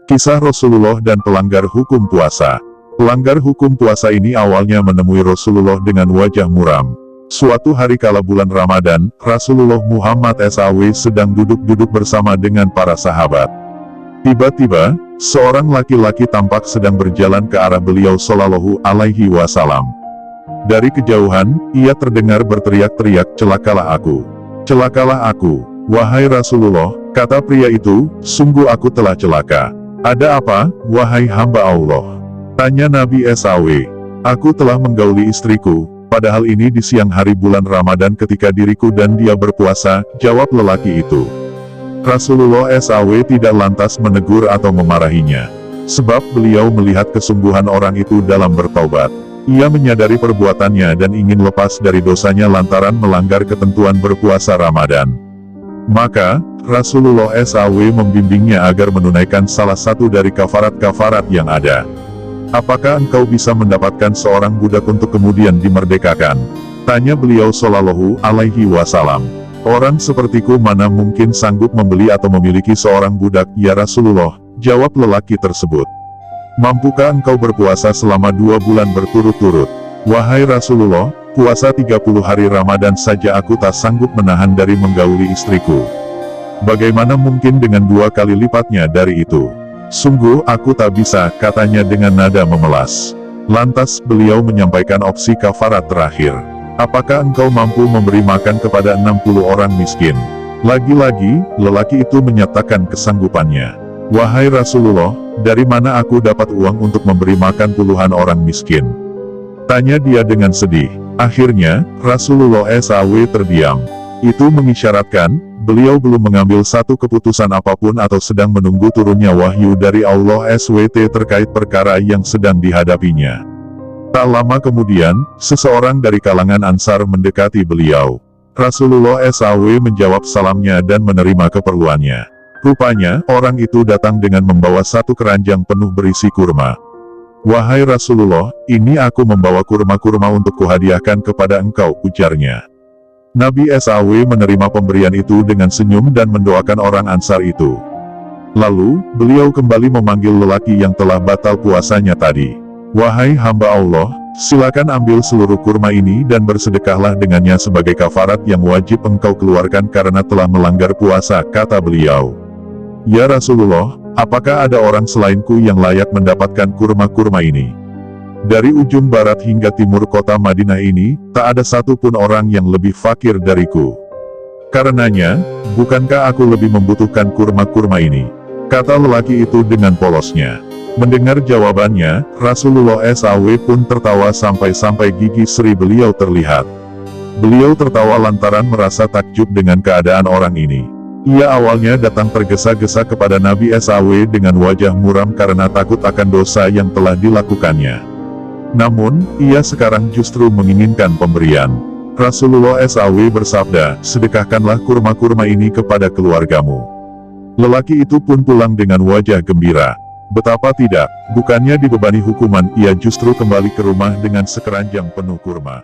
Kisah Rasulullah dan pelanggar hukum puasa. Pelanggar hukum puasa ini awalnya menemui Rasulullah dengan wajah muram. Suatu hari kala bulan Ramadan, Rasulullah Muhammad SAW sedang duduk-duduk bersama dengan para sahabat. Tiba-tiba, seorang laki-laki tampak sedang berjalan ke arah beliau Shallallahu Alaihi Wasallam. Dari kejauhan, ia terdengar berteriak-teriak, "Celakalah aku! Celakalah aku! Wahai Rasulullah," kata pria itu, "sungguh aku telah celaka." "Ada apa, wahai hamba Allah?" tanya Nabi SAW. "Aku telah menggauli istriku, padahal ini di siang hari bulan Ramadan ketika diriku dan dia berpuasa," jawab lelaki itu. Rasulullah SAW tidak lantas menegur atau memarahinya, sebab beliau melihat kesungguhan orang itu dalam bertaubat. Ia menyadari perbuatannya dan ingin lepas dari dosanya lantaran melanggar ketentuan berpuasa Ramadan. Maka, Rasulullah SAW membimbingnya agar menunaikan salah satu dari kafarat-kafarat yang ada. "Apakah engkau bisa mendapatkan seorang budak untuk kemudian dimerdekakan?" tanya beliau Shallallahu Alaihi Wasallam. "Orang sepertiku mana mungkin sanggup membeli atau memiliki seorang budak, ya Rasulullah," jawab lelaki tersebut. "Mampukah engkau berpuasa selama 2 bulan berturut-turut?" "Wahai Rasulullah, puasa 30 hari Ramadan saja aku tak sanggup menahan dari menggauli istriku. Bagaimana mungkin dengan 2 kali lipatnya dari itu?" "Sungguh aku tak bisa," katanya dengan nada memelas. Lantas beliau menyampaikan opsi kafarat terakhir. "Apakah engkau mampu memberi makan kepada 60 orang miskin?" Lagi-lagi, lelaki itu menyatakan kesanggupannya. "Wahai Rasulullah, dari mana aku dapat uang untuk memberi makan puluhan orang miskin?" tanya dia dengan sedih. Akhirnya, Rasulullah SAW terdiam. Itu mengisyaratkan, beliau belum mengambil satu keputusan apapun atau sedang menunggu turunnya wahyu dari Allah SWT terkait perkara yang sedang dihadapinya. Tak lama kemudian, seseorang dari kalangan Ansar mendekati beliau. Rasulullah SAW menjawab salamnya dan menerima keperluannya. Rupanya, orang itu datang dengan membawa satu keranjang penuh berisi kurma. "Wahai Rasulullah, ini aku membawa kurma-kurma untuk kuhadiahkan kepada engkau," ujarnya. Nabi SAW menerima pemberian itu dengan senyum dan mendoakan orang Ansar itu. Lalu, beliau kembali memanggil lelaki yang telah batal puasanya tadi. "Wahai hamba Allah, silakan ambil seluruh kurma ini dan bersedekahlah dengannya sebagai kafarat yang wajib engkau keluarkan karena telah melanggar puasa," kata beliau. "Ya Rasulullah, apakah ada orang selainku yang layak mendapatkan kurma-kurma ini? Dari ujung barat hingga timur kota Madinah ini, tak ada satupun orang yang lebih fakir dariku. Karenanya, bukankah aku lebih membutuhkan kurma-kurma ini?" kata lelaki itu dengan polosnya. Mendengar jawabannya, Rasulullah SAW pun tertawa sampai-sampai gigi seri beliau terlihat. Beliau tertawa lantaran merasa takjub dengan keadaan orang ini. Ia awalnya datang tergesa-gesa kepada Nabi SAW dengan wajah muram karena takut akan dosa yang telah dilakukannya. Namun, ia sekarang justru menginginkan pemberian. Rasulullah SAW bersabda, "Sedekahkanlah kurma-kurma ini kepada keluargamu." Lelaki itu pun pulang dengan wajah gembira. Betapa tidak, bukannya dibebani hukuman, ia justru kembali ke rumah dengan sekeranjang penuh kurma.